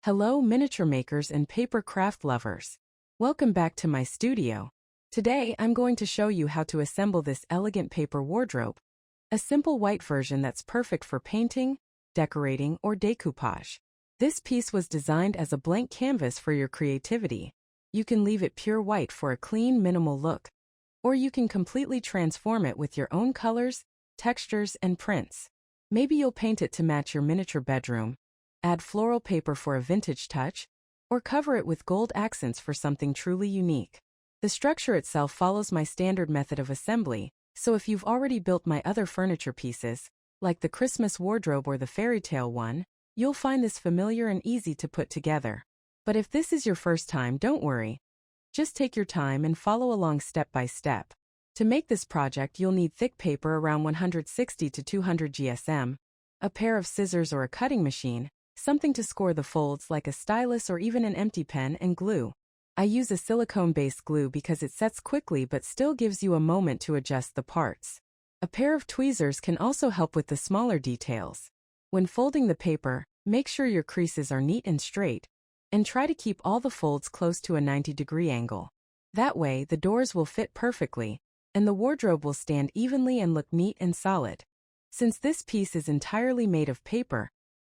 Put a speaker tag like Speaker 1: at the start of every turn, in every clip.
Speaker 1: Hello miniature makers and paper craft lovers. Welcome back to my studio. Today I'm going to show you how to assemble this elegant paper wardrobe. A simple white version that's perfect for painting, decorating, or decoupage. This piece was designed as a blank canvas for your creativity. You can leave it pure white for a clean, minimal look. Or you can completely transform it with your own colors, textures, and prints. Maybe you'll paint it to match your miniature bedroom, add floral paper for a vintage touch, or cover it with gold accents for something truly unique. The structure itself follows my standard method of assembly, so if you've already built my other furniture pieces, like the Christmas wardrobe or the fairy tale one, you'll find this familiar and easy to put together. But if this is your first time, don't worry. Just take your time and follow along step by step. To make this project, you'll need thick paper around 160 to 200 GSM, a pair of scissors or a cutting machine, something to score the folds like a stylus or even an empty pen, and glue. I use a silicone-based glue because it sets quickly but still gives you a moment to adjust the parts. A pair of tweezers can also help with the smaller details. When folding the paper, make sure your creases are neat and straight, and try to keep all the folds close to a 90-degree angle. That way, the doors will fit perfectly, and the wardrobe will stand evenly and look neat and solid. Since this piece is entirely made of paper,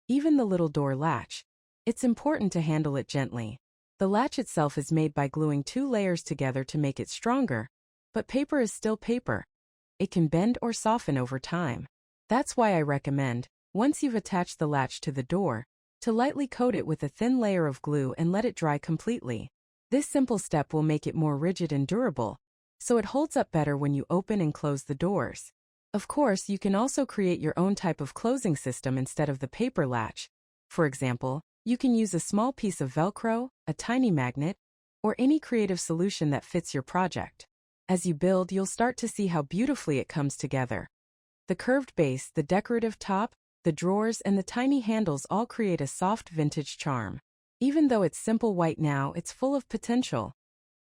Speaker 1: even the little door latch, it's important to handle it gently. The latch itself is made by gluing 2 layers together to make it stronger, but paper is still paper. It can bend or soften over time. That's why I recommend, once you've attached the latch to the door, to lightly coat it with a thin layer of glue and let it dry completely. This simple step will make it more rigid and durable, so it holds up better when you open and close the doors. Of course, you can also create your own type of closing system instead of the paper latch. For example, you can use a small piece of Velcro, a tiny magnet, or any creative solution that fits your project. As you build, you'll start to see how beautifully it comes together. The curved base, the decorative top, the drawers, and the tiny handles all create a soft vintage charm. Even though it's simple white now, it's full of potential,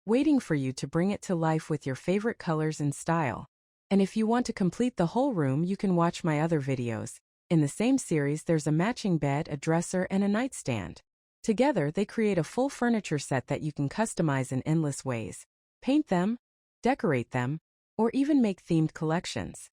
Speaker 1: waiting for you to bring it to life with your favorite colors and style. And if you want to complete the whole room, you can watch my other videos. In the same series, there's a matching bed, a dresser, and a nightstand. Together, they create a full furniture set that you can customize in endless ways. Paint them, decorate them, or even make themed collections.